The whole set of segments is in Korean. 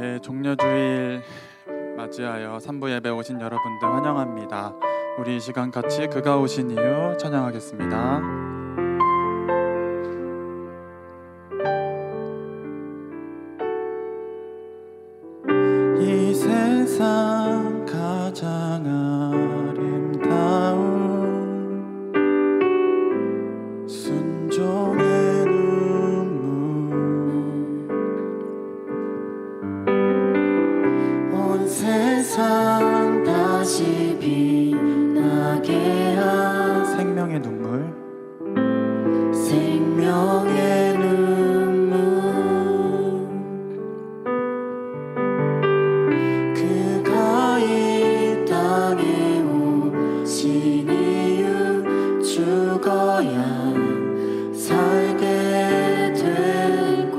네, 종려주일 맞이하여 3부 예배 오신 여러분들 환영합니다. 우리 이 시간 같이 그가 오신 이유 찬양하겠습니다. 이 세상 가장 아름다운 순종의 눈물, 온 세상 다시 빛나게 한 생명의 눈물, 생명의 눈물, 그가 이 땅에 오신 이유 죽어야 살게 되고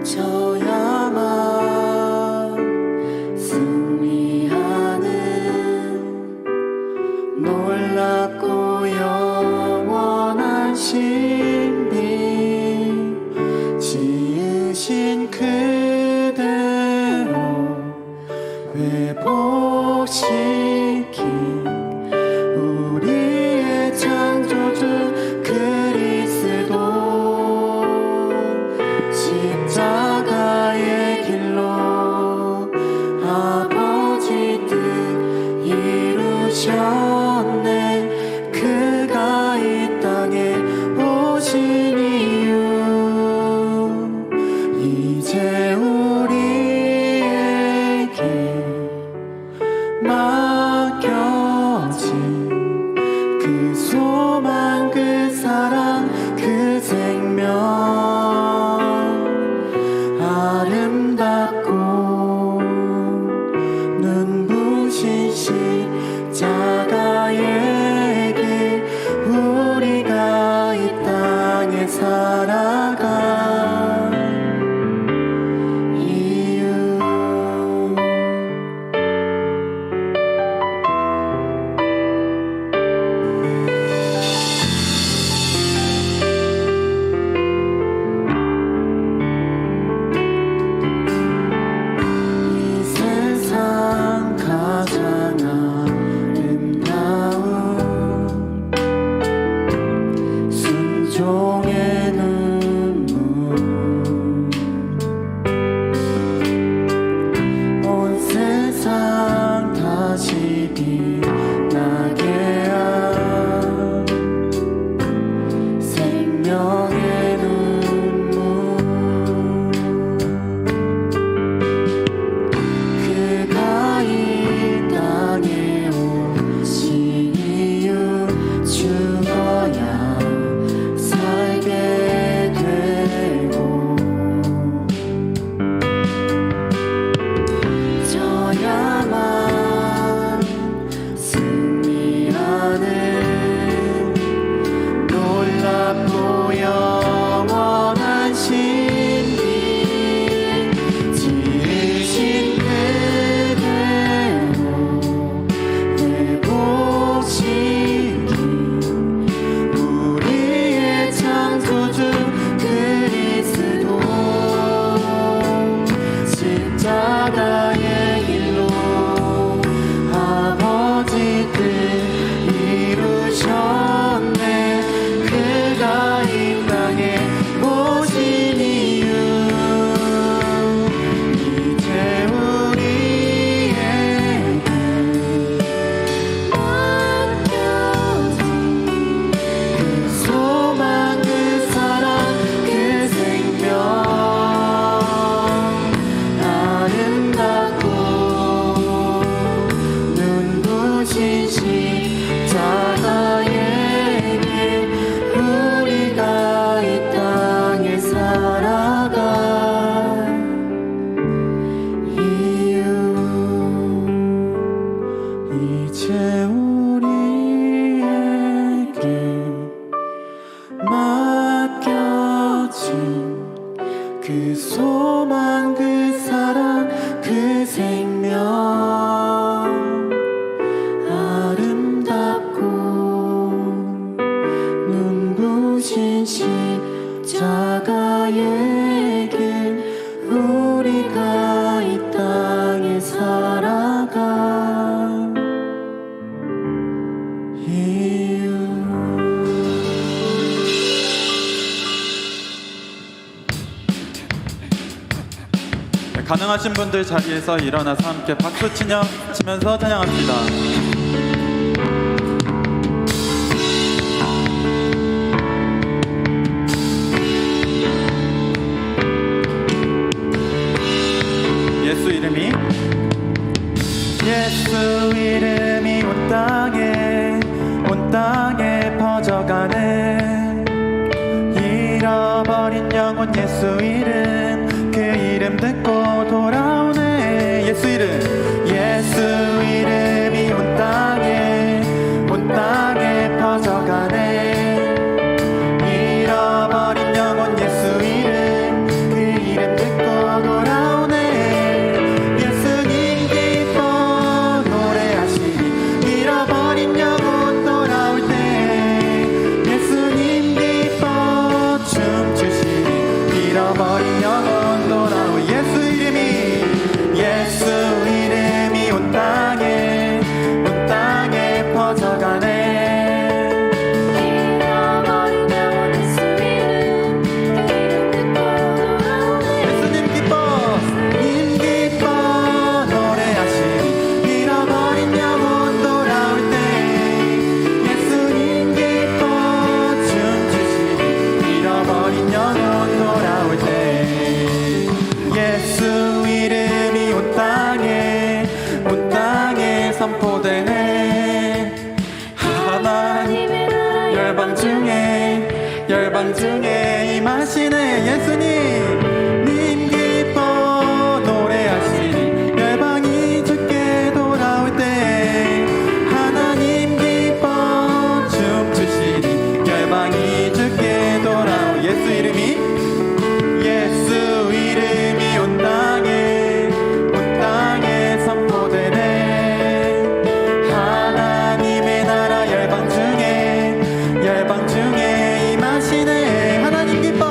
져야만 승리하는 놀랍고 영원한 신비, 지으신 그대로 회복시킨 우리의 창조주 그리스도, 십자가의 길로 아버지 뜻 이루셨네. 그가 이 땅에 오신 이유, 이제 우리에게 맡겨진 그 소망, 그 사랑, 그 생명, 아름답고 눈부신 십자가의 길, 우리가 이 땅에 살아간 이유. 이 세상 가장 아름다운 순종의 눈물, 온 세상 다시 빛나게 한 생명의 눈물, 그가 이 땅에 오신 이유 죽어야 살게 되고 져야만 승리하는 놀랍고 영원한 신비, 지으신 그대로 회복시킨 우리의 창조주 그리스도, 십자가의 길로 아버지 뜻 이루셨네. 그가 이 땅에 오신 이유, 이제 우리에게 맡겨진 그 소망, 그 사랑, 그 생명, 아름답고 눈부신 십자가의 나의 길 우리가 이 땅에 살아간 이유. 가능하신 분들 자리에서 일어나서 함께 박수 치면서 찬양합니다. 예수 이름이 온 땅에 퍼져가네. 잃어버린 영혼 예수 이름, 그 이름 듣고 돌아오네. 예수 이름이 온 땅에 퍼져가네. 잃어버린 영혼 예수 이름, 그 이름 듣고 돌아오네. 예수님 기뻐 노래하시리. 잃어버린 영혼 돌아올 때 예수님 기뻐 춤추시리. 잃어버린 영혼 돌아올 예수 이름이 온 땅에 퍼져가네. 잃어버린 영혼 예수 이름, 그 이름 듣고 돌아오네. 예수님 기뻐 노래하시리. 잃어버린 영혼 돌아올 때 예수님 기뻐 춤추시리. 잃어버린 영혼 돌아올 때 예수 이름이 온 땅에 선포되네. 하나님의 나라 열방 중에 임하시네. 예수님 기뻐 노래하시리. 열방이 주께 돌아올 때 하나님 기뻐 춤추시리. 열방이 주께 돌아올 예수 이름이 온 땅에 선포되네. 하나님의 나라 열방 중에 임하시네. 하나님 기뻐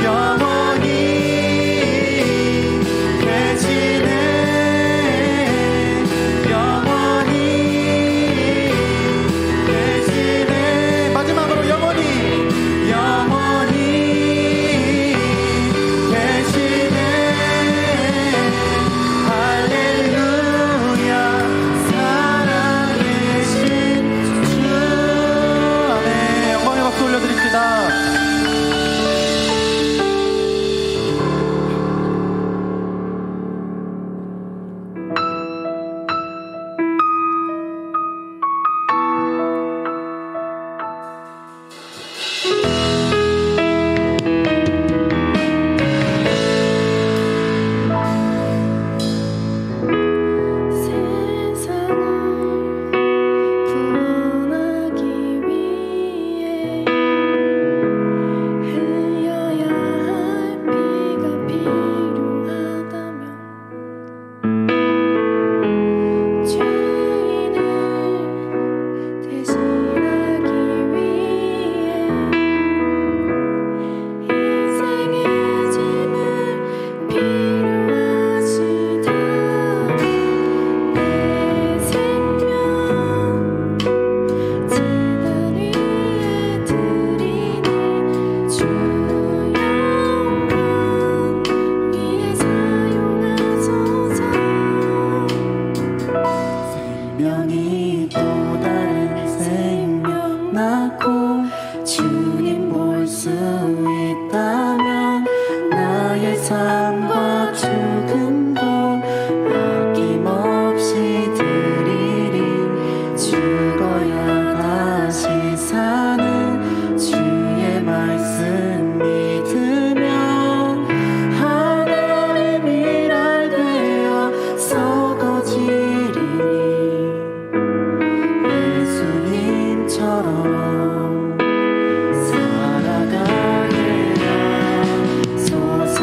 영원히 계시네 영원히 계시네 마지막으로 영원히 계시네 할렐루야 살아계신 주 아멘 영광의 박수 올려드립니다. 세상을 구원하기 위해 흘려야 할 피가 필요하다면 죄인을 대신하기 위해 희생의 짐을 필요하시다면 내 생명 제단 위에 드리니 주 영광 위에 사용하소서. 생명이 또 다른 생명 낳고 주님 볼 수 있다면 나의 삶과 죽음도 아낌없이 드리리 죽어야 다시 사는 주의 말씀 믿으며 하나의 미랄 되어 썩어지리니 예수님처럼 살아가게 하소서.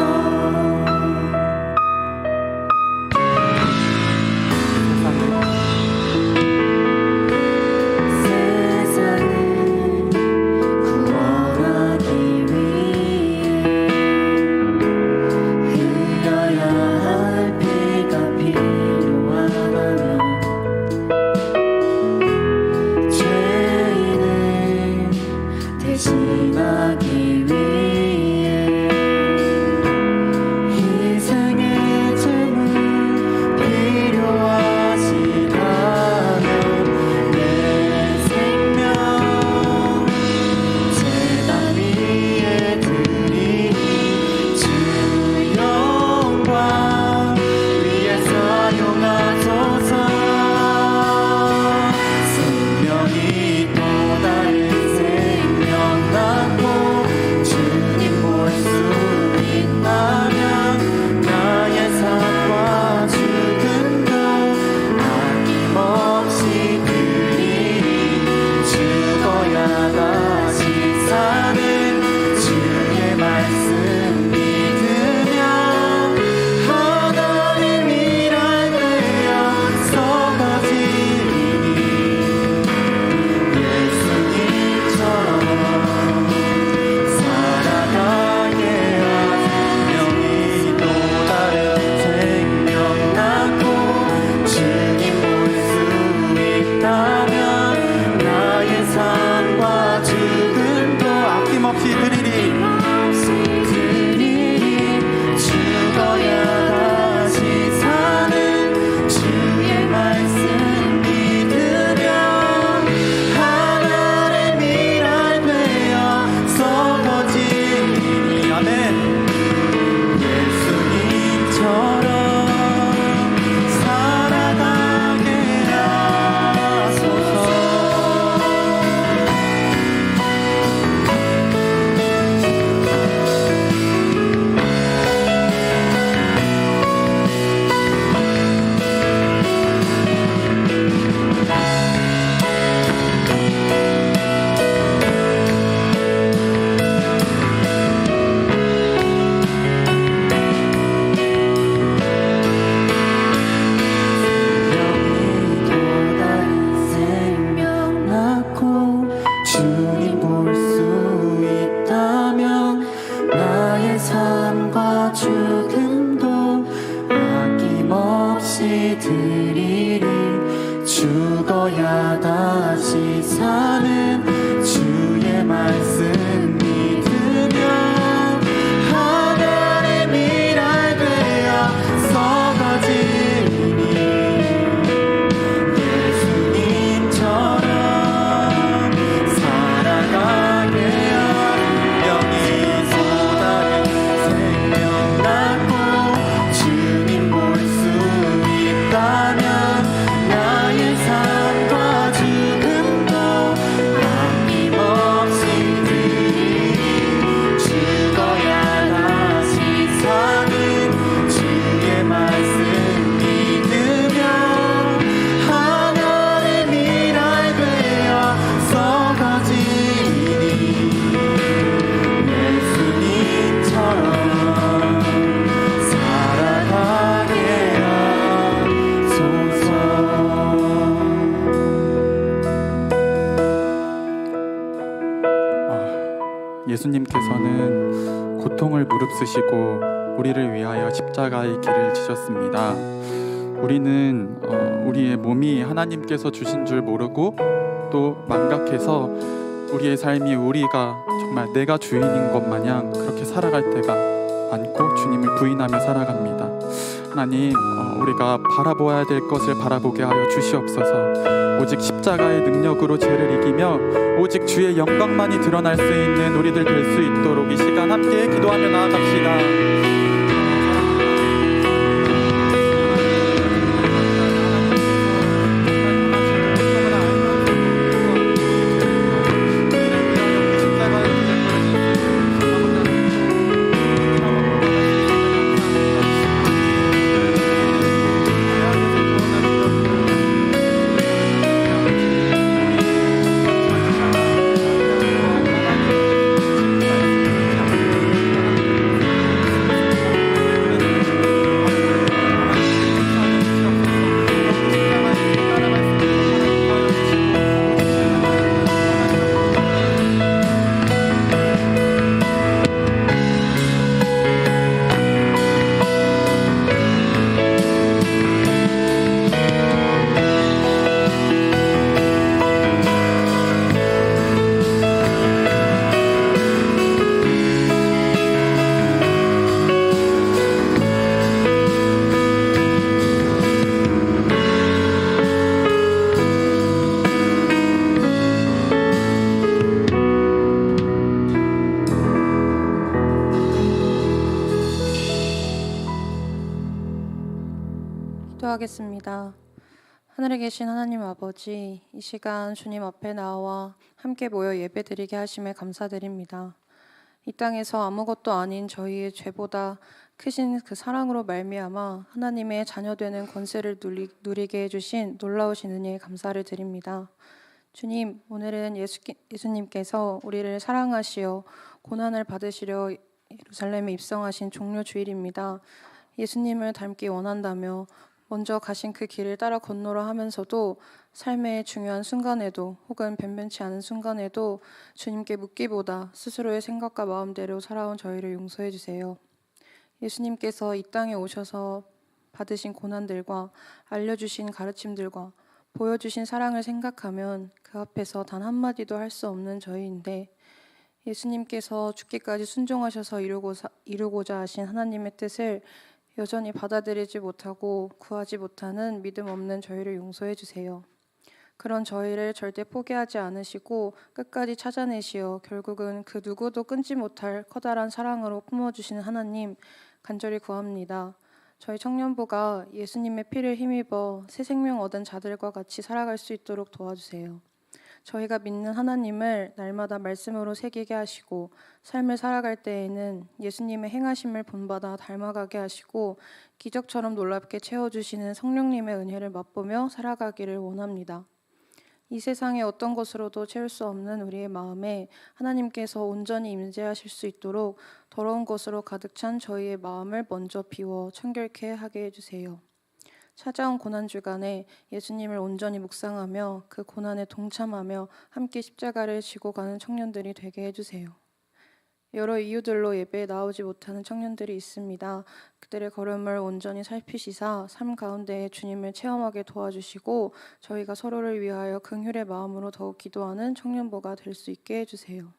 삶과 죽음도 아낌없이 드리리. 죽어야 다시 사는 주의 말씀 믿으며 하나님이라 되어 썩어지니 예수님처럼 살아가게 영이 쏟아진 생명 낳고 주님 볼 수 있다면 나의 삶과 죽음도 아낌없이 드리리. 죽어야 다시 사는 주의 말씀 믿으며 하나님이라 되어 썩어지니 예수님처럼 살아가게 하소서. 예수님께서는 고통을 무릅쓰시고 우리를 위하여 십자가의 길을 지셨습니다. 우리는 우리의 몸이 하나님께서 주신 줄 모르고 또 망각해서 우리의 삶이 우리가 정말 내가 주인인 것 마냥 그렇게 살아갈 때가 많고 주님을 부인하며 살아갑니다. 하나님, 우리가 바라보아야 될 것을 바라보게 하여 주시옵소서. 오직 십자가의 능력으로 죄를 이기며 오직 주의 영광만이 드러날 수 있는 우리들 될 수 있도록 이 시간 함께 기도하며 나아갑시다. 기도하겠습니다. 하늘에 계신 하나님 아버지, 이 시간 주님 앞에 나와 함께 모여 예배드리게 하심에 감사드립니다. 이 땅에서 아무것도 아닌 저희의 죄보다 크신 그 사랑으로 말미암아 하나님의 자녀되는 권세를 누리게 해주신 놀라우신 은혜에 감사를 드립니다. 주님, 오늘은 예수님께서 우리를 사랑하시어 고난을 받으시려 예루살렘에 입성하신 종료 주일입니다. 예수님을 닮기 원한다며 먼저 가신 그 길을 따라 건너라 하면서도 삶의 중요한 순간에도 혹은 변변치 않은 순간에도 주님께 묻기보다 스스로의 생각과 마음대로 살아온 저희를 용서해 주세요. 예수님께서 이 땅에 오셔서 받으신 고난들과 알려주신 가르침들과 보여주신 사랑을 생각하면 그 앞에서 단 한마디도 할 수 없는 저희인데, 예수님께서 죽기까지 순종하셔서 이루고자 하신 하나님의 뜻을 여전히 받아들이지 못하고 구하지 못하는 믿음 없는 저희를 용서해 주세요. 그런 저희를 절대 포기하지 않으시고 끝까지 찾아내시어 결국은 그 누구도 끊지 못할 커다란 사랑으로 품어주시는 하나님, 간절히 구합니다. 저희 청년부가 예수님의 피를 힘입어 새 생명 얻은 자들과 같이 살아갈 수 있도록 도와주세요. 저희가 믿는 하나님을 날마다 말씀으로 새기게 하시고 삶을 살아갈 때에는 예수님의 행하심을 본받아 닮아가게 하시고 기적처럼 놀랍게 채워주시는 성령님의 은혜를 맛보며 살아가기를 원합니다. 이 세상의 어떤 것으로도 채울 수 없는 우리의 마음에 하나님께서 온전히 임재하실 수 있도록 더러운 것으로 가득 찬 저희의 마음을 먼저 비워 청결케 하게 해주세요. 찾아온 고난주간에 예수님을 온전히 묵상하며 그 고난에 동참하며 함께 십자가를 지고 가는 청년들이 되게 해주세요. 여러 이유들로 예배에 나오지 못하는 청년들이 있습니다. 그들의 걸음을 온전히 살피시사 삶 가운데 주님을 체험하게 도와주시고 저희가 서로를 위하여 긍휼의 마음으로 더욱 기도하는 청년부가 될 수 있게 해주세요.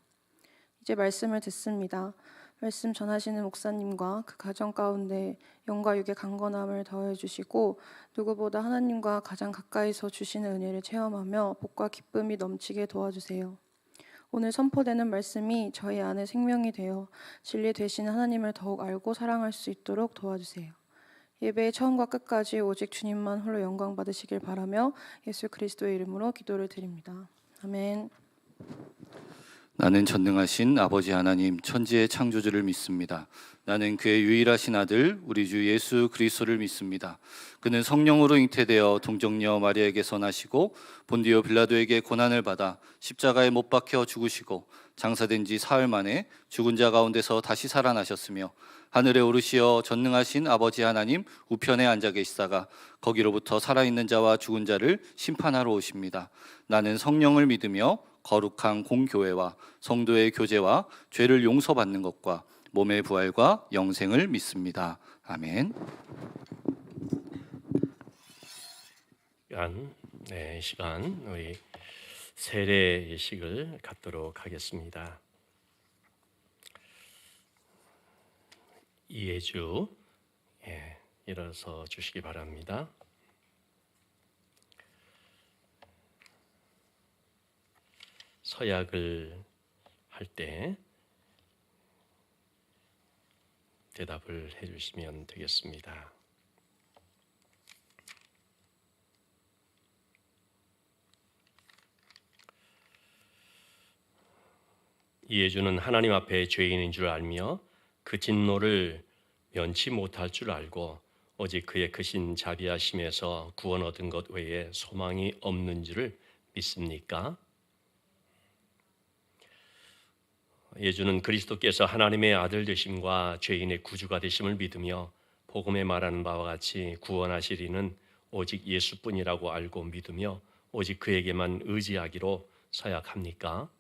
이제 말씀을 듣습니다. 말씀 전하시는 목사님과 그 가정 가운데 영과 육의 강건함을 더해 주시고 누구보다 하나님과 가장 가까이서 주시는 은혜를 체험하며 복과 기쁨이 넘치게 도와주세요. 오늘 선포되는 말씀이 저희 안에 생명이 되어 진리 되시는 하나님을 더욱 알고 사랑할 수 있도록 도와주세요. 예배의 처음과 끝까지 오직 주님만 홀로 영광 받으시길 바라며 예수 그리스도의 이름으로 기도를 드립니다. 아멘. 나는 전능하신 아버지 하나님 천지의 창조주를 믿습니다. 나는 그의 유일하신 아들 우리 주 예수 그리스도를 믿습니다. 그는 성령으로 잉태되어 동정녀 마리아에게서 나시고 본디오 빌라도에게 고난을 받아 십자가에 못 박혀 죽으시고 장사된 지 사흘 만에 죽은 자 가운데서 다시 살아나셨으며 하늘에 오르시어 전능하신 아버지 하나님 우편에 앉아 계시다가 거기로부터 살아있는 자와 죽은 자를 심판하러 오십니다. 나는 성령을 믿으며 거룩한 공교회와 성도의 교제와 죄를 용서받는 것과 몸의 부활과 영생을 믿습니다. 아멘. 시간 우리 세례 예식을 갖도록 하겠습니다. 이해주 일어서 주시기 바랍니다. 서약을 할 때 대답을 해주시면 되겠습니다. 이해주는 하나님 앞에 죄인인 줄 알며 그 진노를 면치 못할 줄 알고 오직 그의 크신 자비하심에서 구원 얻은 것 외에 소망이 없는 줄을 믿습니까? 예주는 그리스도께서 하나님의 아들 되심과 죄인의 구주가 되심을 믿으며 복음에 말하는 바와 같이 구원하시리는 오직 예수뿐이라고 알고 믿으며 오직 그에게만 의지하기로 서약합니까?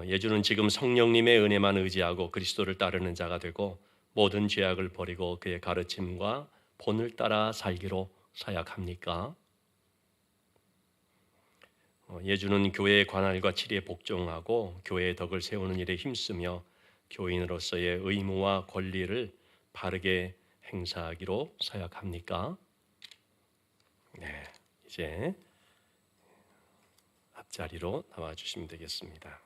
예주는 지금 성령님의 은혜만 의지하고 그리스도를 따르는 자가 되고 모든 죄악을 버리고 그의 가르침과 본을 따라 살기로 서약합니까? 예주는 교회의 관할과 치리에 복종하고 교회의 덕을 세우는 일에 힘쓰며 교인으로서의 의무와 권리를 바르게 행사하기로 서약합니까? 네, 이제 앞자리로 나와 주시면 되겠습니다.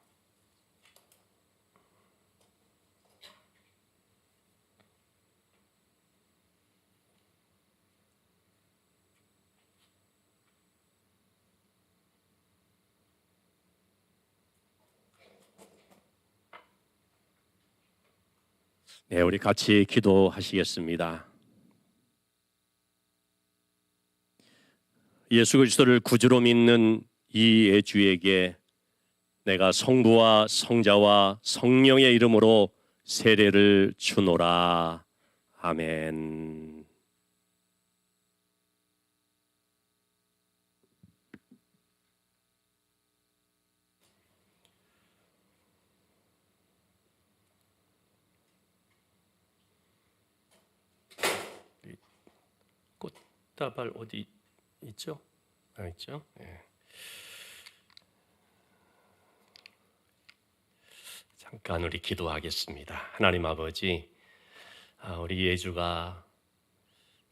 네, 우리 같이 기도하시겠습니다. 예수 그리스도를 구주로 믿는 이 예주에게 내가 성부와 성자와 성령의 이름으로 세례를 주노라. 아멘. 꽃다발 어디 있죠? 있죠? 네. 잠깐 우리 기도하겠습니다. 하나님 아버지, 우리 예주가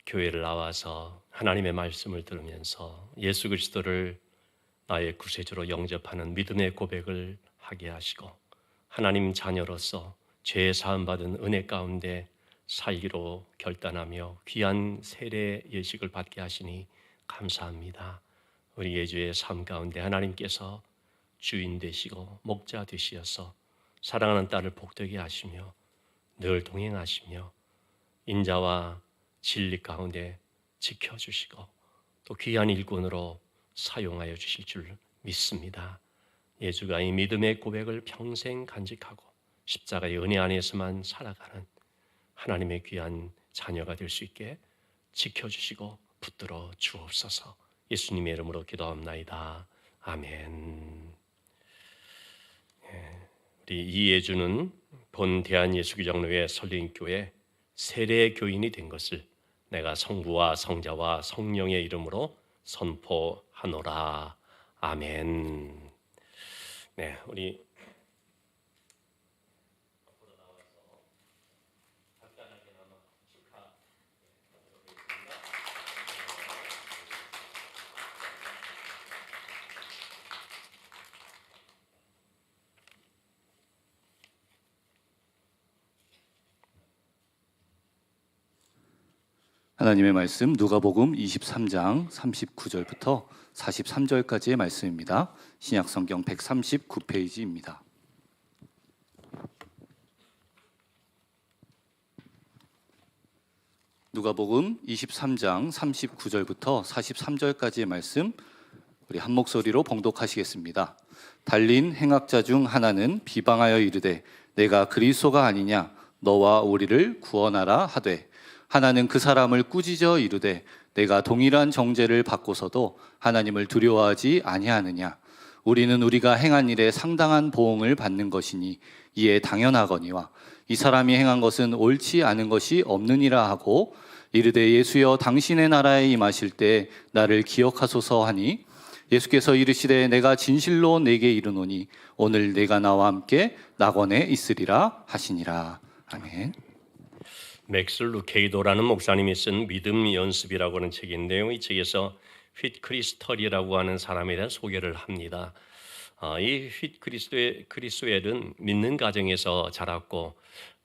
교회를 나와서 하나님의 말씀을 들으면서 예수 그리스도를 나의 구세주로 영접하는 믿음의 고백을 하게 하시고 하나님 자녀로서 죄 사함 받은 은혜 가운데 살기로 결단하며 귀한 세례 예식을 받게 하시니 감사합니다. 우리 예주의 삶 가운데 하나님께서 주인 되시고 목자 되시어서 사랑하는 딸을 복되게 하시며 늘 동행하시며 인자와 진리 가운데 지켜주시고 또 귀한 일꾼으로 사용하여 주실 줄 믿습니다. 예주가 이 믿음의 고백을 평생 간직하고 십자가의 은혜 안에서만 살아가는 하나님의 귀한 자녀가 될 수 있게 지켜주시고 붙들어 주옵소서. 예수님의 이름으로 기도합나이다. 아멘. 우리 이예주는 본 대한예수교장로회 설립교회 세례 교인이 된 것을 내가 성부와 성자와 성령의 이름으로 선포하노라. 아멘. 네, 우리 하나님의 말씀 누가복음 23장 39절부터 43절까지의 말씀입니다. 신약성경 139페이지입니다. 누가복음 23장 39절부터 43절까지의 말씀 우리 한 목소리로 봉독하시겠습니다. 달린 행악자 중 하나는 비방하여 이르되 내가 그리스도가 아니냐 너와 우리를 구원하라 하되 하나는 그 사람을 꾸짖어 이르되 내가 동일한 정죄를 받고서도 하나님을 두려워하지 아니하느냐 우리는 우리가 행한 일에 상당한 보응을 받는 것이니 이에 당연하거니와 이 사람이 행한 것은 옳지 않은 것이 없느니라 하고 이르되 예수여 당신의 나라에 임하실 때 나를 기억하소서 하니 예수께서 이르시되 내가 진실로 내게 이르노니 오늘 내가 나와 함께 낙원에 있으리라 하시니라. 아멘. 맥스 루케이도라는 목사님이 쓴 믿음 연습이라고 하는 책인데요. 이 책에서 휘트 크리스털이라고 하는 사람에 대한 소개를 합니다. 이 휘트 크리스웰은 믿는 가정에서 자랐고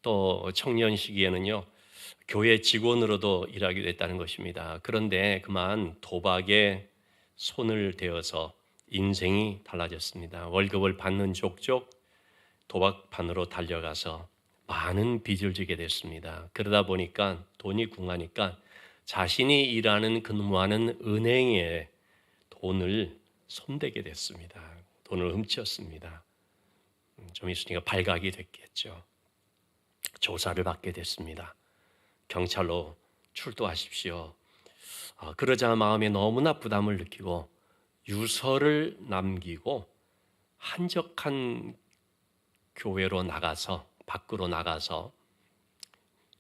또 청년 시기에는요 교회 직원으로도 일하게 됐다는 것입니다. 그런데 그만 도박에 손을 대어서 인생이 달라졌습니다. 월급을 받는 족족 도박판으로 달려가서 많은 빚을 지게 됐습니다. 그러다 보니까 돈이 궁하니까 자신이 일하는 근무하는 은행에 돈을 손대게 됐습니다. 돈을 훔쳤습니다. 좀 있으니까 발각이 됐겠죠. 조사를 받게 됐습니다. 경찰로 출두하십시오. 그러자 마음에 너무나 부담을 느끼고 유서를 남기고 한적한 교회로 나가서 밖으로 나가서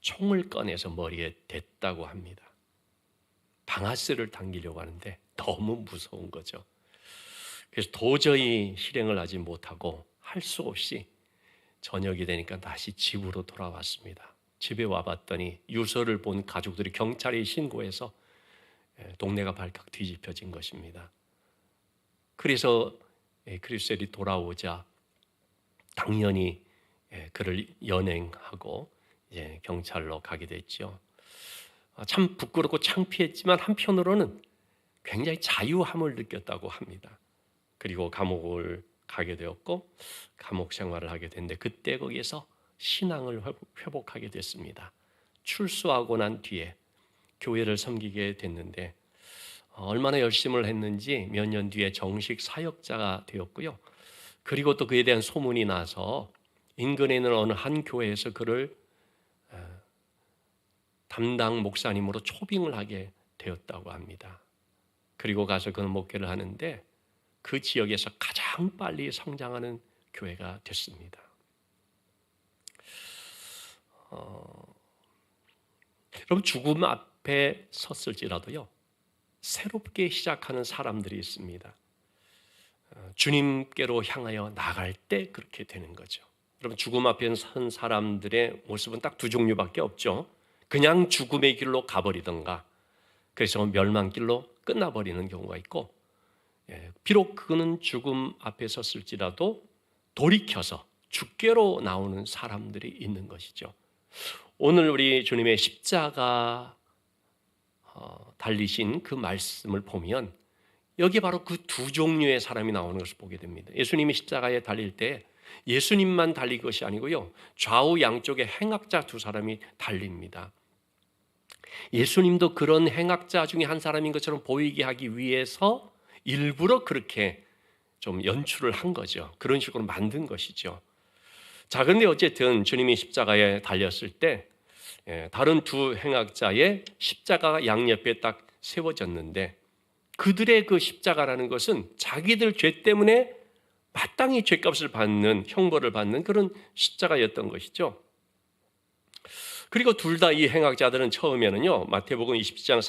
총을 꺼내서 머리에 댔다고 합니다. 방아쇠를 당기려고 하는데 너무 무서운 거죠. 그래서 도저히 실행을 하지 못하고 할 수 없이 저녁이 되니까 다시 집으로 돌아왔습니다. 집에 와봤더니 유서를 본 가족들이 경찰에 신고해서 동네가 발칵 뒤집혀진 것입니다. 그래서 크리스텔이 돌아오자 당연히 그를 연행하고 이제 경찰로 가게 됐죠. 참 부끄럽고 창피했지만 한편으로는 굉장히 자유함을 느꼈다고 합니다. 그리고 감옥을 가게 되었고 감옥 생활을 하게 됐는데 그때 거기에서 신앙을 회복하게 됐습니다. 출소하고 난 뒤에 교회를 섬기게 됐는데 얼마나 열심을 했는지 몇 년 뒤에 정식 사역자가 되었고요. 그리고 또 그에 대한 소문이 나서 인근에 있는 어느 한 교회에서 그를 담당 목사님으로 초빙을 하게 되었다고 합니다. 그리고 가서 그는 목회를 하는데 그 지역에서 가장 빨리 성장하는 교회가 됐습니다. 여러분 죽음 앞에 섰을지라도요 새롭게 시작하는 사람들이 있습니다. 주님께로 향하여 나갈 때 그렇게 되는 거죠. 여러분 죽음 앞에 선 사람들의 모습은 딱 두 종류밖에 없죠. 그냥 죽음의 길로 가버리던가 그래서 멸망길로 끝나버리는 경우가 있고 비록 그는 죽음 앞에 섰을지라도 돌이켜서 주께로 나오는 사람들이 있는 것이죠. 오늘 우리 주님의 십자가 달리신 그 말씀을 보면 여기 바로 그 두 종류의 사람이 나오는 것을 보게 됩니다. 예수님이 십자가에 달릴 때 예수님만 달린 것이 아니고요. 좌우 양쪽에 행악자 두 사람이 달립니다. 예수님도 그런 행악자 중에 한 사람인 것처럼 보이게 하기 위해서 일부러 그렇게 좀 연출을 한 거죠. 그런 식으로 만든 것이죠. 자, 그런데 어쨌든 주님이 십자가에 달렸을 때 다른 두 행악자의 십자가가 양옆에 딱 세워졌는데 그들의 그 십자가라는 것은 자기들 죄 때문에 마땅히 죄값을 받는, 형벌을 받는 그런 십자가였던 것이죠. 그리고 둘 다 이 행악자들은 처음에는요, 마태복음 27장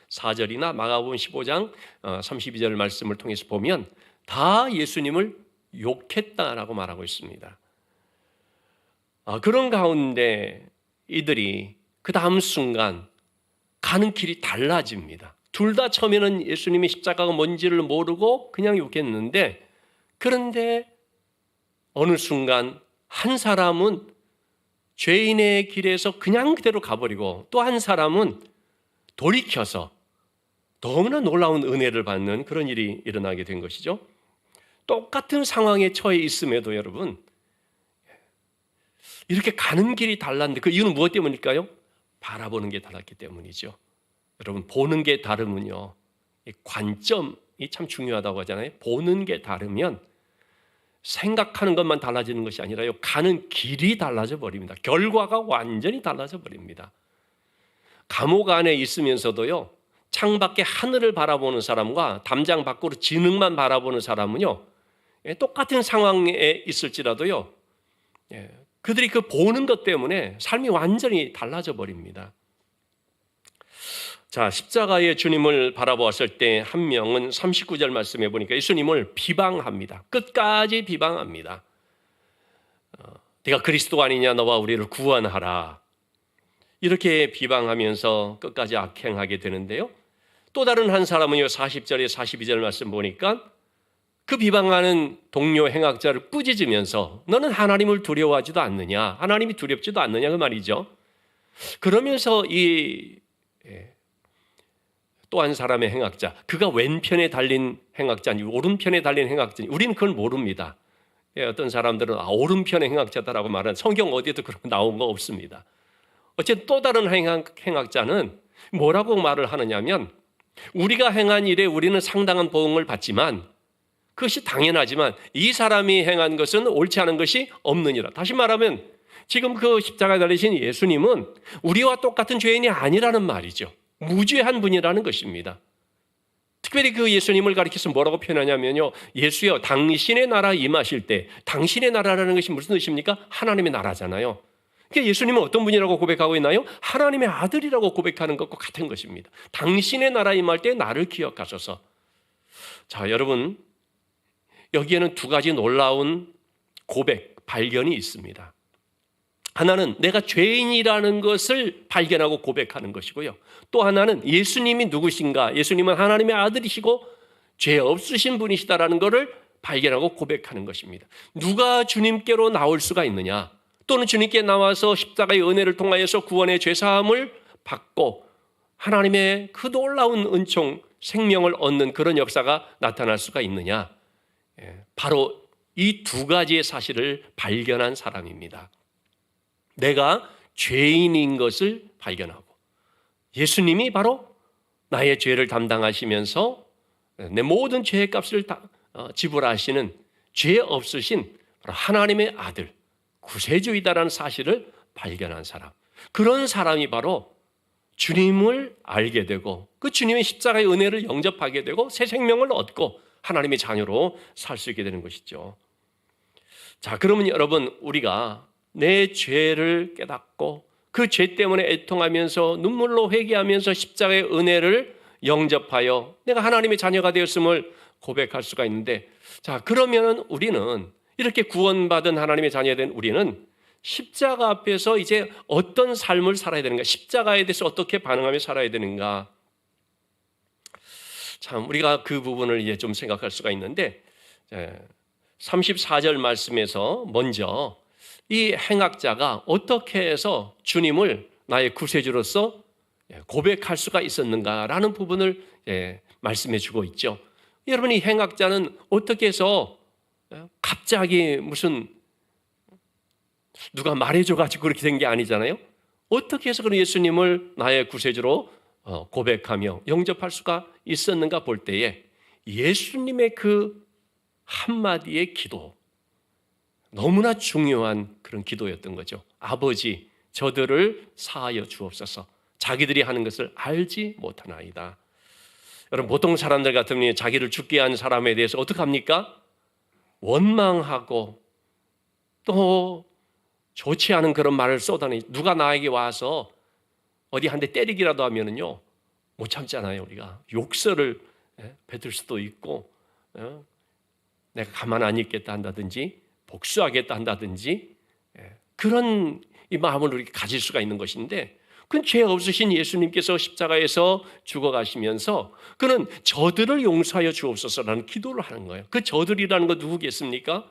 44절이나 마가복음 15장 32절 말씀을 통해서 보면 다 예수님을 욕했다라고 말하고 있습니다. 그런 가운데 이들이 그 다음 순간 가는 길이 달라집니다. 둘 다 처음에는 예수님이 십자가가 뭔지를 모르고 그냥 욕했는데, 그런데 어느 순간 한 사람은 죄인의 길에서 그냥 그대로 가버리고 또 한 사람은 돌이켜서 너무나 놀라운 은혜를 받는 그런 일이 일어나게 된 것이죠. 똑같은 상황에 처해 있음에도 여러분, 이렇게 가는 길이 달랐는데 그 이유는 무엇 때문일까요? 바라보는 게 달랐기 때문이죠. 여러분, 보는 게 다르면요, 관점이 참 중요하다고 하잖아요. 보는 게 다르면 생각하는 것만 달라지는 것이 아니라요, 가는 길이 달라져 버립니다. 결과가 완전히 달라져 버립니다. 감옥 안에 있으면서도요, 창밖에 하늘을 바라보는 사람과 담장 밖으로 진흙만 바라보는 사람은요, 똑같은 상황에 있을지라도요, 그들이 그 보는 것 때문에 삶이 완전히 달라져 버립니다. 자, 십자가의 주님을 바라보았을 때 한 명은 39절 말씀해 보니까 예수님을 비방합니다. 끝까지 비방합니다. 네가 그리스도 아니냐, 너와 우리를 구원하라. 이렇게 비방하면서 끝까지 악행하게 되는데요. 또 다른 한 사람은요, 40절에 42절 말씀 보니까 그 비방하는 동료 행악자를 꾸짖으면서 너는 하나님을 두려워하지도 않느냐, 하나님이 두렵지도 않느냐 그 말이죠. 그러면서 또 한 사람의 행악자, 그가 왼편에 달린 행악자니 오른편에 달린 행악자니 우리는 그걸 모릅니다. 어떤 사람들은 오른편의 행악자다라고 말하는, 성경 어디에도 그런 거 나온 거 없습니다. 어쨌든 또 다른 행악자는 뭐라고 말을 하느냐면, 우리가 행한 일에 우리는 상당한 보응을 받지만 그것이 당연하지만 이 사람이 행한 것은 옳지 않은 것이 없느니라. 다시 말하면 지금 그 십자가에 달리신 예수님은 우리와 똑같은 죄인이 아니라는 말이죠. 무죄한 분이라는 것입니다. 특별히 그 예수님을 가리켜서 뭐라고 표현하냐면요, 예수여 당신의 나라 임하실 때, 당신의 나라라는 것이 무슨 뜻입니까? 하나님의 나라잖아요. 그러니까 예수님은 어떤 분이라고 고백하고 있나요? 하나님의 아들이라고 고백하는 것과 같은 것입니다. 당신의 나라 임할 때 나를 기억하소서. 자, 여러분, 여기에는 두 가지 놀라운 고백, 발견이 있습니다. 하나는 내가 죄인이라는 것을 발견하고 고백하는 것이고요. 또 하나는 예수님이 누구신가, 예수님은 하나님의 아들이시고 죄 없으신 분이시다라는 것을 발견하고 고백하는 것입니다. 누가 주님께로 나올 수가 있느냐, 또는 주님께 나와서 십자가의 은혜를 통하여서 구원의 죄사함을 받고 하나님의 그 놀라운 은총, 생명을 얻는 그런 역사가 나타날 수가 있느냐, 바로 이 두 가지의 사실을 발견한 사람입니다. 내가 죄인인 것을 발견하고 예수님이 바로 나의 죄를 담당하시면서 내 모든 죄의 값을 지불하시는 죄 없으신 하나님의 아들, 구세주이다라는 사실을 발견한 사람, 그런 사람이 바로 주님을 알게 되고 그 주님의 십자가의 은혜를 영접하게 되고 새 생명을 얻고 하나님의 자녀로 살 수 있게 되는 것이죠. 자, 그러면 여러분, 우리가 내 죄를 깨닫고 그 죄 때문에 애통하면서 눈물로 회개하면서 십자가의 은혜를 영접하여 내가 하나님의 자녀가 되었음을 고백할 수가 있는데, 자, 그러면 우리는 이렇게 구원받은 하나님의 자녀된 우리는 십자가 앞에서 이제 어떤 삶을 살아야 되는가, 십자가에 대해서 어떻게 반응하며 살아야 되는가. 참, 우리가 그 부분을 이제 좀 생각할 수가 있는데, 34절 말씀에서 먼저 이 행악자가 어떻게 해서 주님을 나의 구세주로서 고백할 수가 있었는가라는 부분을 말씀해 주고 있죠. 여러분, 이 행악자는 어떻게 해서 갑자기 무슨 누가 말해줘가지고 그렇게 된 게 아니잖아요. 어떻게 해서 그런 예수님을 나의 구세주로 고백하며 영접할 수가 있었는가 볼 때에 예수님의 그 한마디의 기도, 너무나 중요한 그런 기도였던 거죠. 아버지, 저들을 사하여 주옵소서. 자기들이 하는 것을 알지 못하나이다. 여러분, 보통 사람들 같으면 자기를 죽게 한 사람에 대해서 어떻게 합니까? 원망하고 또 좋지 않은 그런 말을 쏟아내. 누가 나에게 와서 어디 한 대 때리기라도 하면은요 못 참잖아요. 우리가 욕설을 뱉을 수도 있고 내가 가만 안 있겠다 한다든지 복수하겠다 한다든지 그런 이 마음을 우리가 가질 수가 있는 것인데, 그건 죄 없으신 예수님께서 십자가에서 죽어가시면서 그는 저들을 용서하여 주옵소서라는 기도를 하는 거예요. 그 저들이라는 건 누구겠습니까?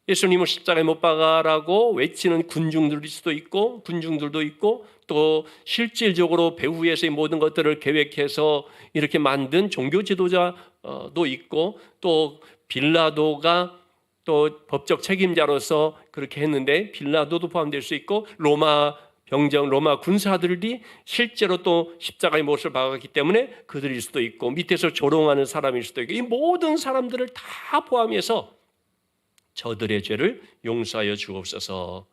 예수님을 십자가에 못 박아라고 외치는 군중들일 수도 있고 군중들도 있고, 또 실질적으로 배후에서의 모든 것들을 계획해서 이렇게 만든 종교 지도자도 있고, 또 빌라도가 또 법적 책임자로서 그렇게 했는데 빌라도도 포함될 수 있고, 로마 병정, 로마 군사들이 실제로 또 십자가의 못을 박았기 때문에 그들일 수도 있고, 밑에서 조롱하는 사람일 수도 있고, 이 모든 사람들을 다 포함해서 저들의 죄를 용서하여 주옵소서,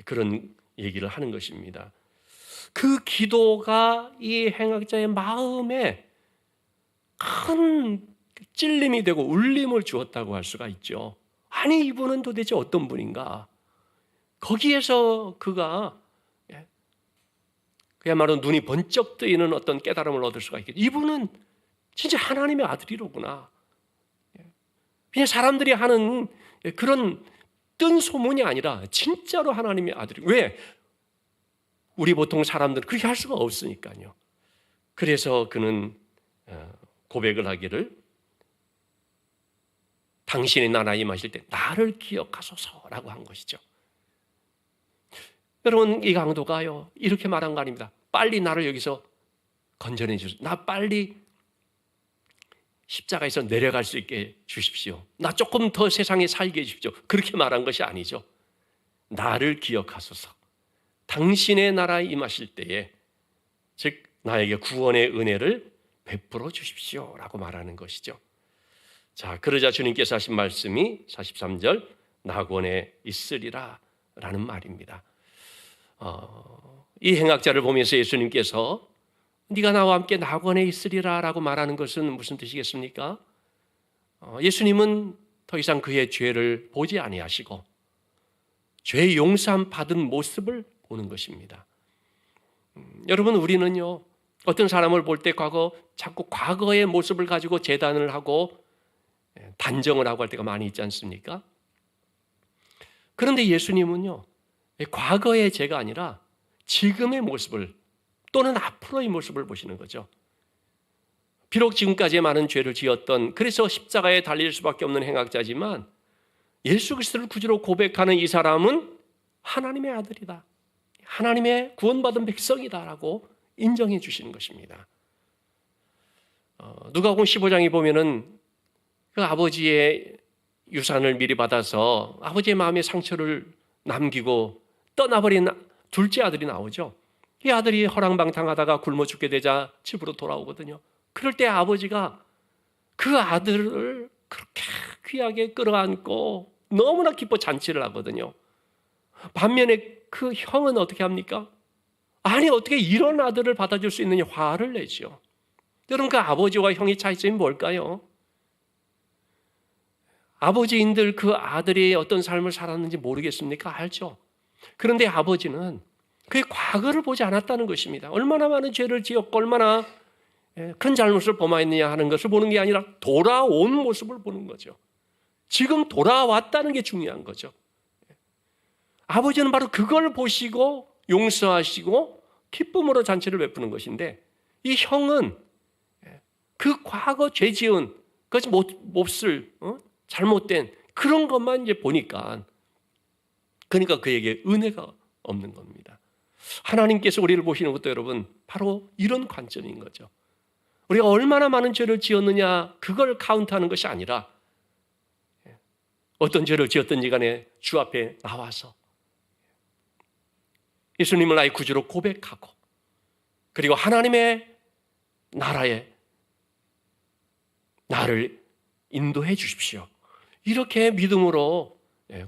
그런 얘기를 하는 것입니다. 그 기도가 이 행악자의 마음에 큰 찔림이 되고 울림을 주었다고 할 수가 있죠. 아니, 이분은 도대체 어떤 분인가? 거기에서 그가 그야말로 눈이 번쩍 뜨이는 어떤 깨달음을 얻을 수가 있겠죠. 이분은 진짜 하나님의 아들이로구나. 그냥 사람들이 하는 그런 뜬 소문이 아니라 진짜로 하나님의 아들이. 왜? 우리 보통 사람들은 그렇게 할 수가 없으니까요. 그래서 그는 고백을 하기를, 당신의 나라에 임하실 때 나를 기억하소서라고 한 것이죠. 여러분, 이 강도가요 이렇게 말한 거 아닙니다. 빨리 나를 여기서 건져내 주십시오. 나 빨리 십자가에서 내려갈 수 있게 주십시오. 나 조금 더 세상에 살게 해주십시오. 그렇게 말한 것이 아니죠. 나를 기억하소서. 당신의 나라에 임하실 때에, 즉 나에게 구원의 은혜를 베풀어 주십시오라고 말하는 것이죠. 자, 그러자 주님께서 하신 말씀이 43절 낙원에 있으리라 라는 말입니다. 이 행악자를 보면서 예수님께서 네가 나와 함께 낙원에 있으리라 라고 말하는 것은 무슨 뜻이겠습니까? 예수님은 더 이상 그의 죄를 보지 아니하시고 죄 용서함 받은 모습을 보는 것입니다. 여러분, 우리는요 어떤 사람을 볼 때 자꾸 과거의 모습을 가지고 재단을 하고 단정을 하고 할 때가 많이 있지 않습니까? 그런데 예수님은요 과거의 죄가 아니라 지금의 모습을, 또는 앞으로의 모습을 보시는 거죠. 비록 지금까지 많은 죄를 지었던, 그래서 십자가에 달릴 수밖에 없는 행악자지만 예수 그리스도를 구주로 고백하는 이 사람은 하나님의 아들이다, 하나님의 구원받은 백성이다라고 인정해 주시는 것입니다. 누가복음 15장에 보면은 그 아버지의 유산을 미리 받아서 아버지의 마음에 상처를 남기고 떠나버린 둘째 아들이 나오죠. 이 아들이 허랑방탕하다가 굶어 죽게 되자 집으로 돌아오거든요. 그럴 때 아버지가 그 아들을 그렇게 귀하게 끌어안고 너무나 기뻐 잔치를 하거든요. 반면에 그 형은 어떻게 합니까? 아니, 어떻게 이런 아들을 받아줄 수 있느냐, 화를 내죠. 여러분, 그 아버지와 형의 차이점이 뭘까요? 아버지인들 그 아들이 어떤 삶을 살았는지 모르겠습니까? 알죠. 그런데 아버지는 그의 과거를 보지 않았다는 것입니다. 얼마나 많은 죄를 지었고 얼마나 큰 잘못을 범하였느냐 하는 것을 보는 게 아니라 돌아온 모습을 보는 거죠. 지금 돌아왔다는 게 중요한 거죠. 아버지는 바로 그걸 보시고 용서하시고 기쁨으로 잔치를 베푸는 것인데, 이 형은 그 과거 죄 지은 그것이 몹쓸 잘못된 그런 것만 이제 보니까, 그러니까 그에게 은혜가 없는 겁니다. 하나님께서 우리를 보시는 것도 여러분 바로 이런 관점인 거죠. 우리가 얼마나 많은 죄를 지었느냐 그걸 카운트하는 것이 아니라 어떤 죄를 지었든지 간에 주 앞에 나와서 예수님을 나의 구주로 고백하고, 그리고 하나님의 나라에 나를 인도해 주십시오, 이렇게 믿음으로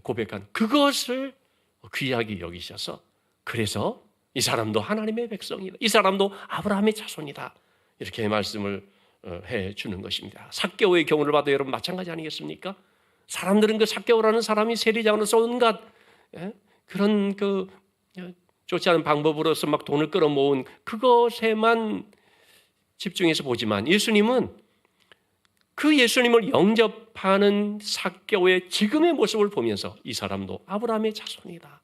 고백한 그것을 귀하게 여기셔서, 그래서 이 사람도 하나님의 백성이다, 이 사람도 아브라함의 자손이다, 이렇게 말씀을 해 주는 것입니다. 삭개오의 경우를 봐도 여러분 마찬가지 아니겠습니까? 사람들은 그 삭개오라는 사람이 세리장으로서 온갖 그런 좋지 않은 방법으로서 막 돈을 끌어모은 그것에만 집중해서 보지만 예수님은 그 예수님을 영접하는 삭개오의 지금의 모습을 보면서 이 사람도 아브라함의 자손이다.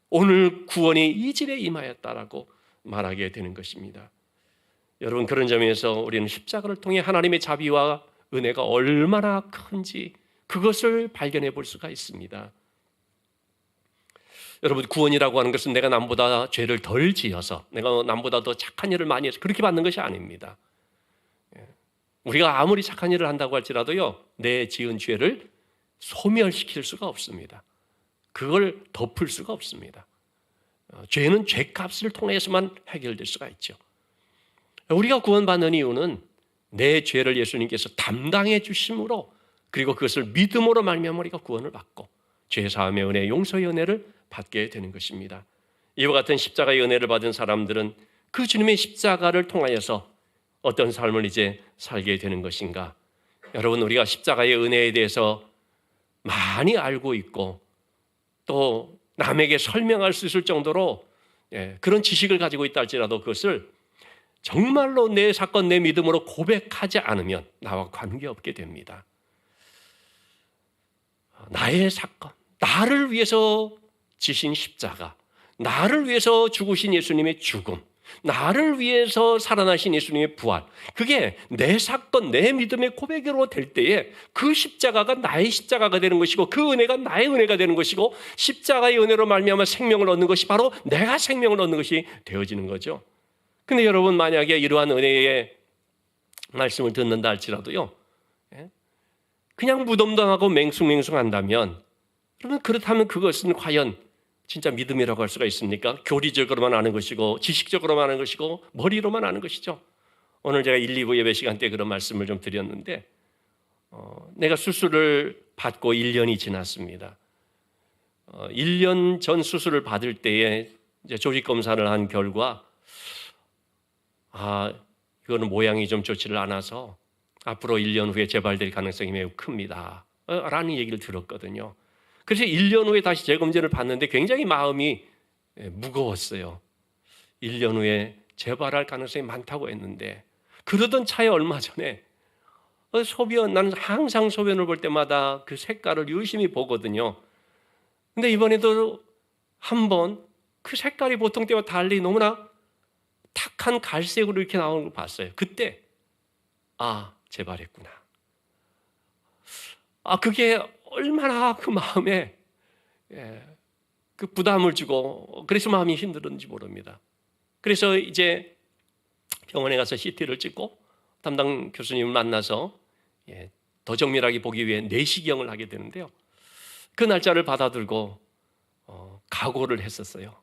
오늘 구원이 이 집에 임하였다라고 말하게 되는 것입니다. 여러분, 그런 점에서 우리는 십자가를 통해 하나님의 자비와 은혜가 얼마나 큰지 그것을 발견해 볼 수가 있습니다. 여러분, 구원이라고 하는 것은 내가 남보다 죄를 덜 지어서 내가 남보다 더 착한 일을 많이 해서 그렇게 받는 것이 아닙니다. 우리가 아무리 착한 일을 한다고 할지라도요, 내 지은 죄를 소멸시킬 수가 없습니다. 그걸 덮을 수가 없습니다. 죄는 죄값을 통해서만 해결될 수가 있죠. 우리가 구원받는 이유는 내 죄를 예수님께서 담당해 주심으로, 그리고 그것을 믿음으로 말미암아 우리가 구원을 받고 죄사함의 은혜, 용서의 은혜를 받게 되는 것입니다. 이와 같은 십자가의 은혜를 받은 사람들은 그 주님의 십자가를 통하여서 어떤 삶을 이제 살게 되는 것인가? 여러분, 우리가 십자가의 은혜에 대해서 많이 알고 있고 또 남에게 설명할 수 있을 정도로 그런 지식을 가지고 있다 할지라도 그것을 정말로 내 사건, 내 믿음으로 고백하지 않으면 나와 관계없게 됩니다. 나의 사건, 나를 위해서 지신 십자가, 나를 위해서 죽으신 예수님의 죽음, 나를 위해서 살아나신 예수님의 부활, 그게 내 사건, 내 믿음의 고백으로 될 때에 그 십자가가 나의 십자가가 되는 것이고 그 은혜가 나의 은혜가 되는 것이고 십자가의 은혜로 말미암아 생명을 얻는 것이 바로 내가 생명을 얻는 것이 되어지는 거죠. 근데 여러분, 만약에 이러한 은혜의 말씀을 듣는다 할지라도요, 그냥 무덤덤하고 맹숭맹숭한다면, 그러면 그렇다면 그것은 과연 진짜 믿음이라고 할 수가 있습니까? 교리적으로만 아는 것이고 지식적으로만 아는 것이고 머리로만 아는 것이죠. 오늘 제가 1, 2부 예배 시간 때 그런 말씀을 좀 드렸는데 내가 수술을 받고 1년이 지났습니다. 1년 전 수술을 받을 때에 이제 조직 검사를 한 결과 이거는 모양이 좀 좋지를 않아서 앞으로 1년 후에 재발될 가능성이 매우 큽니다. 라는 얘기를 들었거든요. 그래서 1년 후에 다시 재검진을 받는데 굉장히 마음이 무거웠어요. 1년 후에 재발할 가능성이 많다고 했는데 그러던 차에 얼마 전에 나는 항상 소변을 볼 때마다 그 색깔을 유심히 보거든요. 근데 이번에도 한번 그 색깔이 보통 때와 달리 너무나 탁한 갈색으로 이렇게 나오는 걸 봤어요. 그때 재발했구나. 그게 얼마나 그 마음에 그 부담을 주고 그래서 마음이 힘들었는지 모릅니다. 그래서 이제 병원에 가서 CT를 찍고 담당 교수님을 만나서 더 정밀하게 보기 위해 내시경을 하게 되는데요. 그 날짜를 받아들고 각오를 했었어요.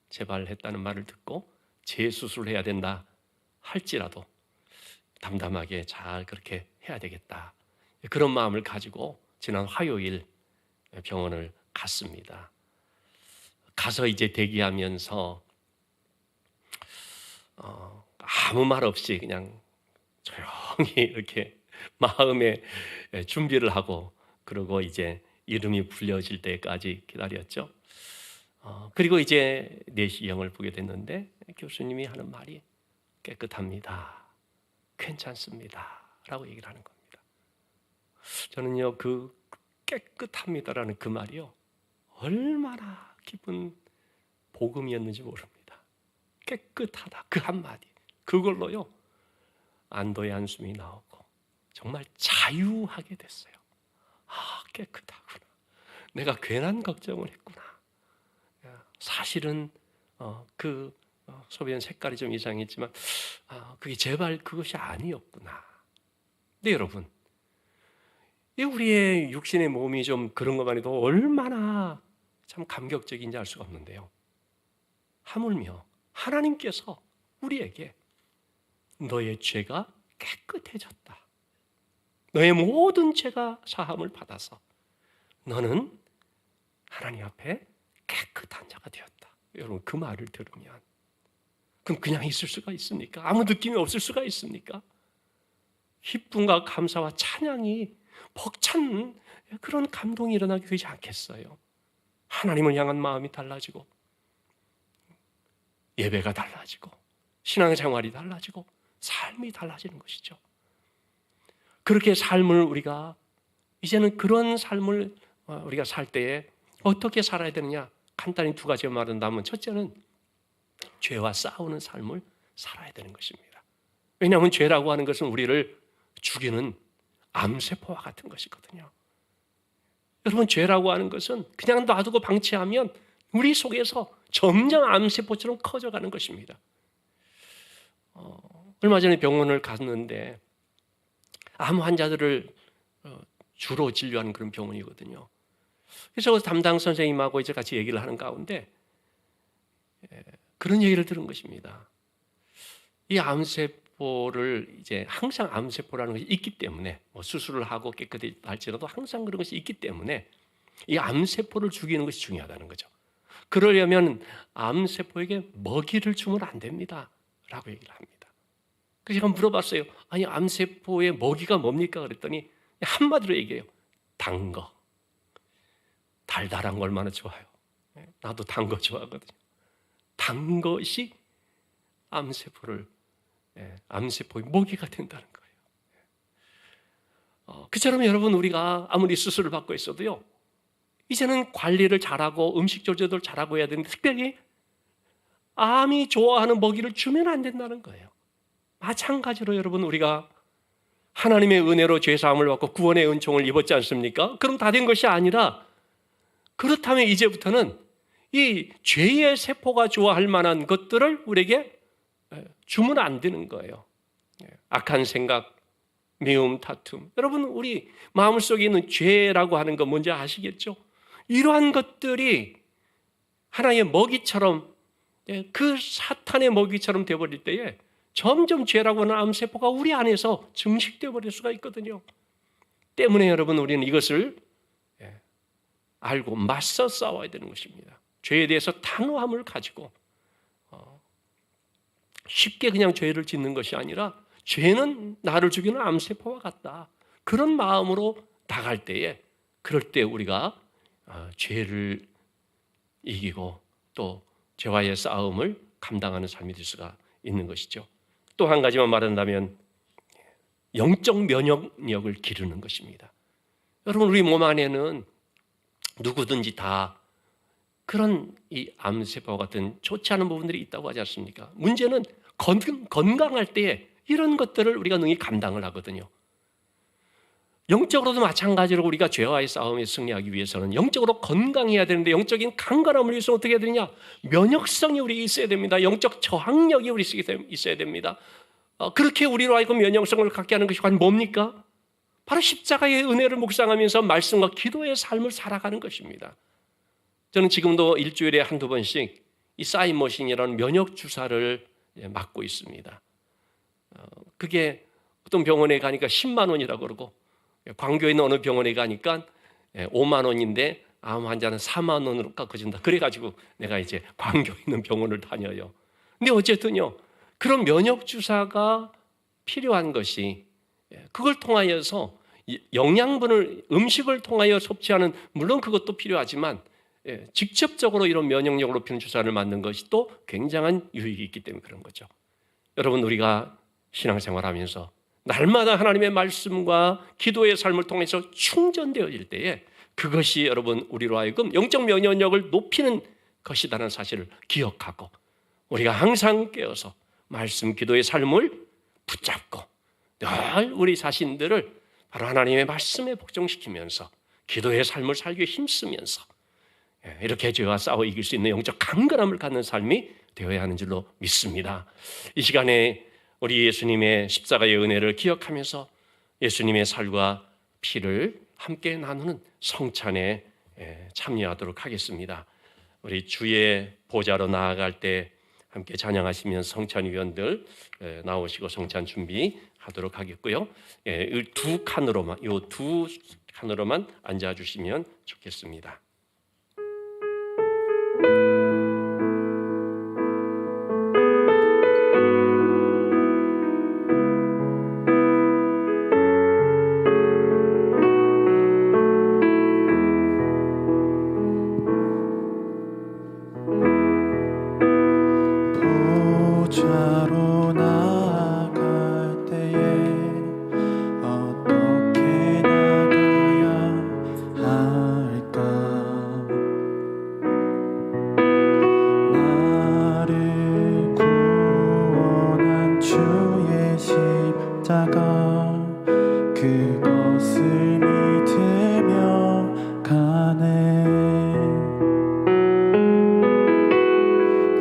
재발했다는 말을 듣고 재수술을 해야 된다 할지라도 담담하게 잘 그렇게 해야 되겠다. 그런 마음을 가지고 지난 화요일 병원을 갔습니다. 가서 이제 대기하면서 아무 말 없이 그냥 조용히 이렇게 마음에 준비를 하고 그러고 이제 이름이 불려질 때까지 기다렸죠. 그리고 이제 내시경을 보게 됐는데 교수님이 하는 말이 깨끗합니다. 괜찮습니다. 라고 얘기를 하는 겁니다. 저는요, 그 깨끗합니다라는 그 말이요, 얼마나 기쁜 복음이었는지 모릅니다. 깨끗하다, 그 한마디. 그걸로요, 안도의 한숨이 나오고 정말 자유하게 됐어요. 깨끗하구나. 내가 괜한 걱정을 했구나. 사실은 그 소변 색깔이 좀 이상했지만 그게 제발 그것이 아니었구나. 근데 여러분, 우리의 육신의 몸이 좀 그런 것만 해도 얼마나 참 감격적인지 알 수가 없는데요. 하물며 하나님께서 우리에게 너의 죄가 깨끗해졌다. 너의 모든 죄가 사함을 받아서 너는 하나님 앞에 깨끗한 자가 되었다. 여러분, 그 말을 들으면 그럼 그냥 있을 수가 있습니까? 아무 느낌이 없을 수가 있습니까? 기쁨과 감사와 찬양이 벅찬 그런 감동이 일어나게 되지 않겠어요? 하나님을 향한 마음이 달라지고 예배가 달라지고 신앙생활이 달라지고 삶이 달라지는 것이죠. 그렇게 삶을 우리가 이제는 그런 삶을 우리가 살 때에 어떻게 살아야 되느냐? 간단히 두 가지 말한다면 첫째는 죄와 싸우는 삶을 살아야 되는 것입니다. 왜냐하면 죄라고 하는 것은 우리를 죽이는 암세포와 같은 것이거든요. 여러분, 죄라고 하는 것은 그냥 놔두고 방치하면 우리 속에서 점점 암세포처럼 커져가는 것입니다. 얼마 전에 병원을 갔는데 암 환자들을 주로 진료하는 그런 병원이거든요. 그래서 담당 선생님하고 이제 같이 얘기를 하는 가운데 그런 얘기를 들은 것입니다. 이 암세포를 이제 항상 암세포라는 것이 있기 때문에 수술을 하고 깨끗이 할지라도 항상 그런 것이 있기 때문에 이 암세포를 죽이는 것이 중요하다는 거죠. 그러려면 암세포에게 먹이를 주면 안 됩니다 라고 얘기를 합니다. 그래서 제가 물어봤어요. 아니, 암세포의 먹이가 뭡니까? 그랬더니 한마디로 얘기해요. 단 거. 달달한 거 얼마나 좋아요. 나도 단 거 좋아하거든요. 단 것이 암세포의 먹이가 된다는 거예요. 그처럼 여러분, 우리가 아무리 수술을 받고 있어도요, 이제는 관리를 잘하고 음식 조절도 잘하고 해야 되는데 특별히 암이 좋아하는 먹이를 주면 안 된다는 거예요. 마찬가지로 여러분, 우리가 하나님의 은혜로 죄사함을 받고 구원의 은총을 입었지 않습니까? 그럼 다 된 것이 아니라, 그렇다면 이제부터는 이 죄의 세포가 좋아할 만한 것들을 우리에게 주면 안 되는 거예요. 악한 생각, 미움, 다툼. 여러분, 우리 마음속에 있는 죄라고 하는 거 뭔지 아시겠죠? 이러한 것들이 하나의 먹이처럼, 그 사탄의 먹이처럼 되어버릴 때에 점점 죄라고 하는 암세포가 우리 안에서 증식되어 버릴 수가 있거든요. 때문에 여러분, 우리는 이것을 알고 맞서 싸워야 되는 것입니다. 죄에 대해서 단호함을 가지고 쉽게 그냥 죄를 짓는 것이 아니라 죄는 나를 죽이는 암세포와 같다. 그런 마음으로 나갈 때에, 그럴 때 우리가 죄를 이기고 또 죄와의 싸움을 감당하는 삶이 될 수가 있는 것이죠. 또 한 가지만 말한다면 영적 면역력을 기르는 것입니다. 여러분, 우리 몸 안에는 누구든지 다 그런 이 암세포 같은 좋지 않은 부분들이 있다고 하지 않습니까? 문제는 건강할 때에 이런 것들을 우리가 능히 감당을 하거든요. 영적으로도 마찬가지로 우리가 죄와의 싸움에 승리하기 위해서는 영적으로 건강해야 되는데, 영적인 강건함을 위해서 어떻게 해야 되느냐? 면역성이 우리 있어야 됩니다. 영적 저항력이 우리 있어야 됩니다. 그렇게 우리로 하여금 면역성을 갖게 하는 것이 과연 뭡니까? 바로 십자가의 은혜를 묵상하면서 말씀과 기도의 삶을 살아가는 것입니다. 저는 지금도 일주일에 한두 번씩 이 사인머신이라는 면역 주사를 맞고 있습니다. 그게 어떤 병원에 가니까 10만 원이라고 그러고, 광교에 있는 어느 병원에 가니까 5만 원인데 암 환자는 4만 원으로 깎아준다. 그래가지고 내가 이제 광교에 있는 병원을 다녀요. 근데 어쨌든요, 그런 면역 주사가 필요한 것이, 그걸 통하여서 영양분을, 음식을 통하여 섭취하는, 물론 그것도 필요하지만 직접적으로 이런 면역력을 높이는 주사를 맞는 것이 또 굉장한 유익이 있기 때문에 그런 거죠. 여러분, 우리가 신앙생활하면서 날마다 하나님의 말씀과 기도의 삶을 통해서 충전되어질 때에 그것이 여러분 우리로 하여금 영적 면역력을 높이는 것이라는 사실을 기억하고, 우리가 항상 깨어서 말씀, 기도의 삶을 붙잡고 늘 우리 자신들을 바로 하나님의 말씀에 복종시키면서 기도의 삶을 살기 힘쓰면서 이렇게 죄와 싸워 이길 수 있는 영적 강건함을 갖는 삶이 되어야 하는 줄로 믿습니다. 이 시간에 우리 예수님의 십자가의 은혜를 기억하면서 예수님의 살과 피를 함께 나누는 성찬에 참여하도록 하겠습니다. 우리 주의 보좌로 나아갈 때 함께 찬양하시면 성찬위원들 나오시고 성찬 준비하도록 하겠고요. 이 두 칸으로만 앉아주시면 좋겠습니다.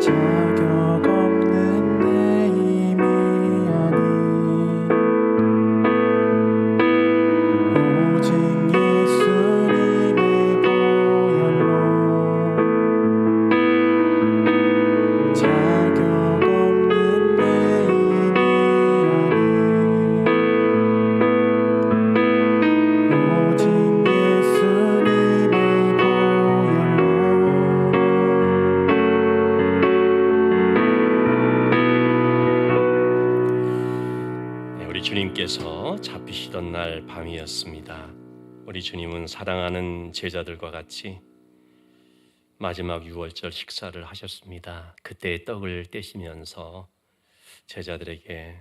자격 없는 내 힘이 아닌 오직 예수님의 보혈로 자격 없는 내 힘이 아닌 오직 예수님의 네, 우리 주님께서 잡히시던 날 밤이었습니다. 우리 주님은 사랑하는 제자들과 같이 마지막 유월절 식사를 하셨습니다. 그때 떡을 떼시면서 제자들에게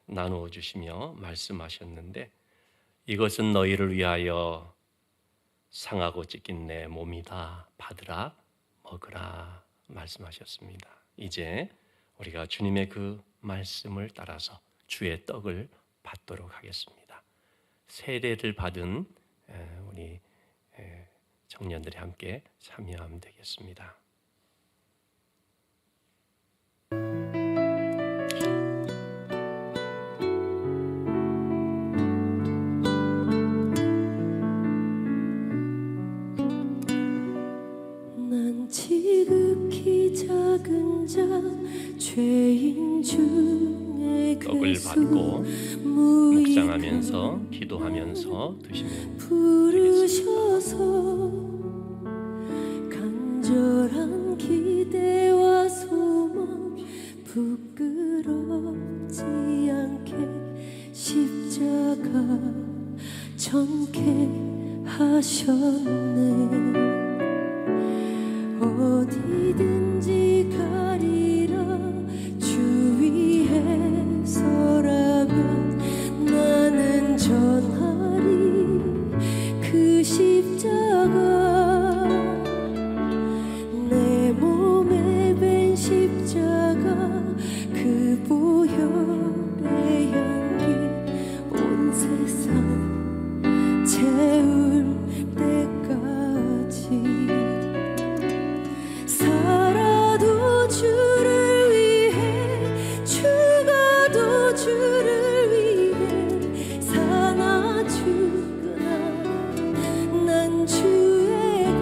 나누어 주시며 말씀하셨는데, 이것은 너희를 위하여 상하고 찢긴 내 몸이다. 받으라, 먹으라 말씀하셨습니다. 이제 우리가 주님의 그 말씀을 따라서 주의 떡을 받도록 하겠습니다. 세례를 받은 우리 청년들이 함께 참여하면 되겠습니다. 난 지극히 작은 자 죄인 중에 떡을 받고 묵상하면서 기도하면서 드시면 부르셔서 간절한 기대와 소망 부끄럽지 않게 십자가 전케 하셨네. 어디든지 가리라 주 위에 서라면 나는 전하리 그 십자가. 내 몸에 밴 십자가 그 보혈의 향기 온 세상 채울 때까지 살아도 주를 위해 죽어도 주를 위해 사나 죽으나 난 주의 것.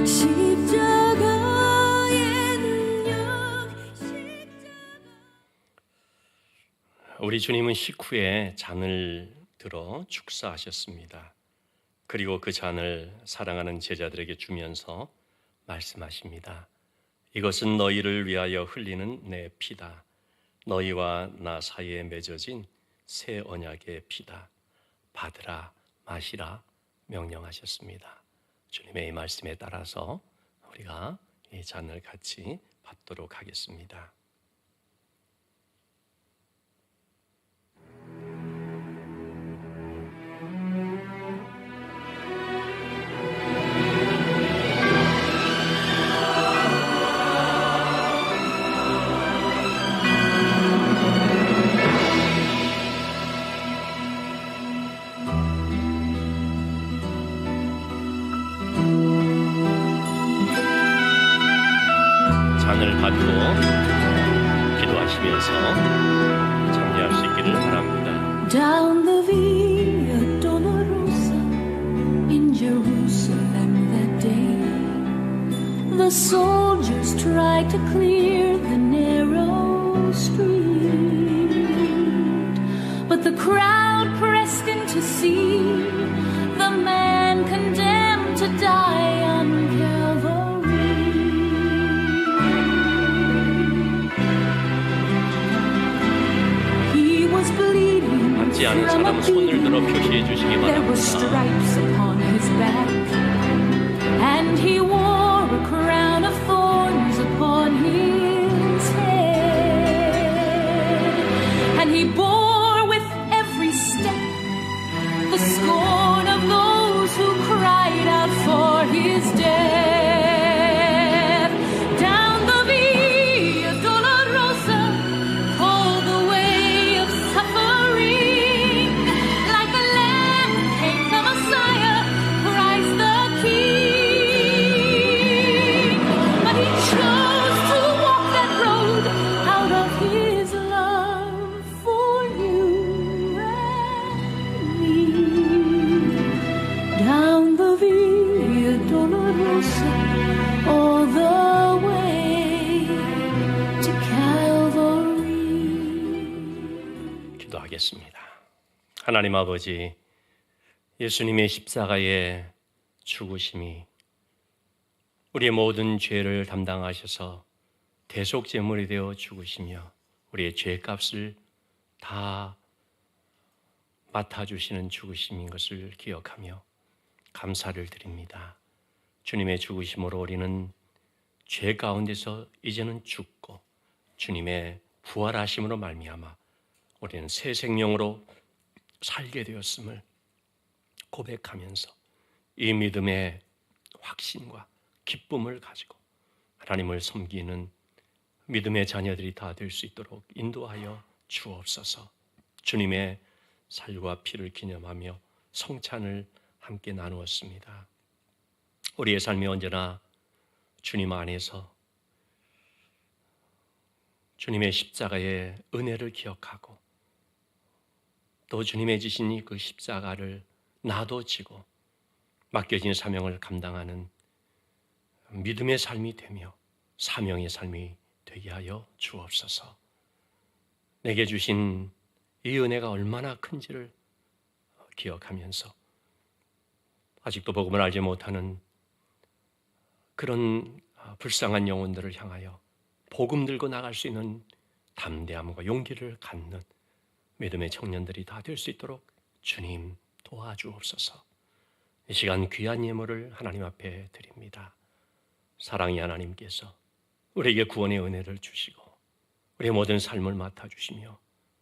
십자가의 능력 우리 주님은 식후에 잔을 들어 축사하셨습니다. 그리고 그 잔을 사랑하는 제자들에게 주면서 말씀하십니다. 이것은 너희를 위하여 흘리는 내 피다. 너희와 나 사이에 맺어진 새 언약의 피다. 받으라, 마시라 명령하셨습니다. 주님의 이 말씀에 따라서 우리가 이 잔을 같이 받도록 하겠습니다. 잔을 받고 기도하시면서 참여할 수 있기를 바랍니다. Down the Via Dolorosa in Jerusalem that day, the soldiers tried to clear the narrow street, but the crowd pressed in to see the man condemned to die on Calvary. He was bleeding 받지 않은 from a 사람 손을 들어 beating. 표시해 주시기 There were 바랍니다. stripes upon his back, and he wore a crown of thorns upon his head, and he bore with every step the scorn of those who cried out for his death. Down the Via Dolorosa, called the way of suffering, like a lamb came the Messiah, Christ the King. all the way to Calvary. 기도하겠습니다. 하나님 아버지, 예수님의 십자가의 죽으심이 우리의 모든 죄를 담당하셔서 대속제물이 되어 죽으시며 우리의 죄값을 다 맡아주시는 죽으심인 것을 기억하며 감사를 드립니다. 주님의 죽으심으로 우리는 죄 가운데서 이제는 죽고 주님의 부활하심으로 말미암아 우리는 새 생명으로 살게 되었음을 고백하면서 이 믿음의 확신과 기쁨을 가지고 하나님을 섬기는 믿음의 자녀들이 다 될 수 있도록 인도하여 주옵소서. 주님의 살과 피를 기념하며 성찬을 함께 나누었습니다. 우리의 삶이 언제나 주님 안에서 주님의 십자가의 은혜를 기억하고 또 주님의 지신 이 그 십자가를 나도 지고 맡겨진 사명을 감당하는 믿음의 삶이 되며 사명의 삶이 되게 하여 주옵소서. 내게 주신 이 은혜가 얼마나 큰지를 기억하면서 아직도 복음을 알지 못하는 그런 불쌍한 영혼들을 향하여 복음 들고 나갈 수 있는 담대함과 용기를 갖는 믿음의 청년들이 다 될 수 있도록 주님 도와주옵소서. 이 시간 귀한 예물을 하나님 앞에 드립니다. 사랑의 하나님께서 우리에게 구원의 은혜를 주시고 우리의 모든 삶을 맡아주시며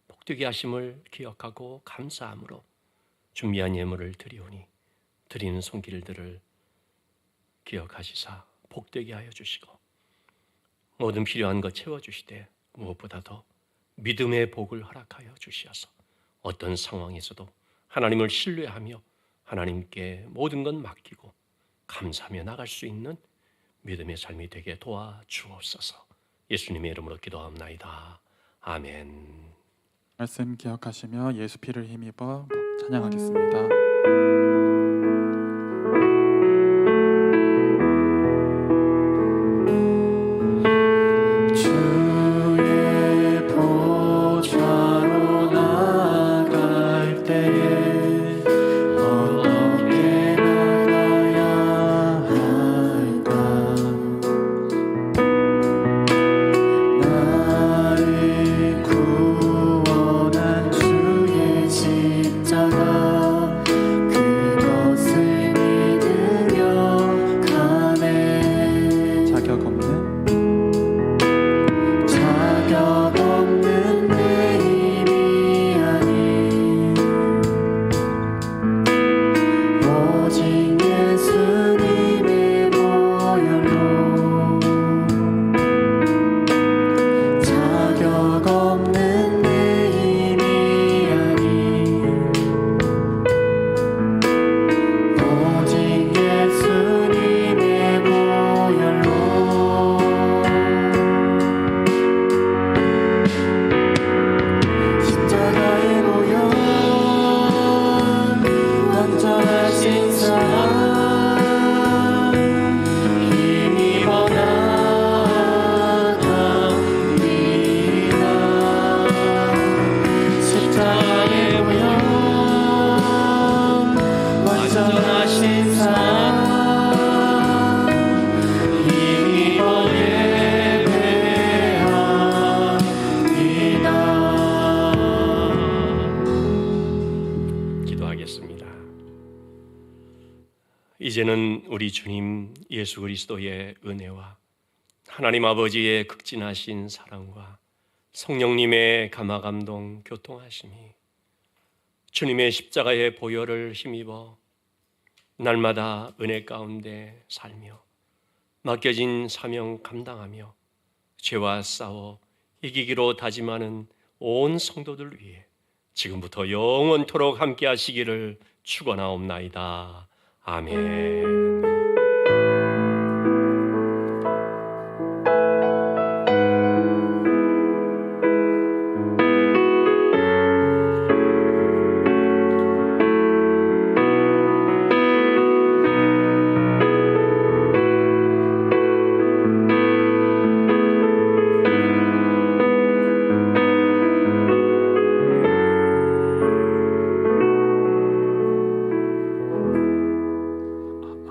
복되게 하심을 기억하고 감사함으로 준비한 예물을 드리오니 드리는 손길들을 기억하시사 복되게 하여 주시고 모든 필요한 것 채워주시되 무엇보다도 믿음의 복을 허락하여 주시어서 어떤 상황에서도 하나님을 신뢰하며 하나님께 모든 것 맡기고 감사하며 나갈 수 있는 믿음의 삶이 되게 도와주옵소서. 예수님의 이름으로 기도합나이다. 아멘. 말씀 기억하시며 예수 피를 힘입어 찬양하겠습니다. 주의 보좌로 나갈 때에 어떻게 나가야 할까? 나를 구원한 주의 십자가 그것을 믿으며 가네. 자격 없는 내 힘이 아닌 오직 예수님의 보혈로 자격 없는 내 힘이 아닌 오직 예수님의 보혈로 십자가의 보혈 완전하신 사랑 힘입어 나갑니다. 십자가의 보혈 완전하신 사랑 힘입어 예배합니다. 기도하겠습니다. 이제는 우리 주님 예수 그리스도의 은혜와 하나님 아버지의 극진하신 사랑과 성령님의 감화감동 교통하심이 주님의 십자가의 보혈을 힘입어 날마다 은혜 가운데 살며 맡겨진 사명 감당하며 죄와 싸워 이기기로 다짐하는 온 성도들 위해 지금부터 영원토록 함께 하시기를 축원하옵나이다. 아멘.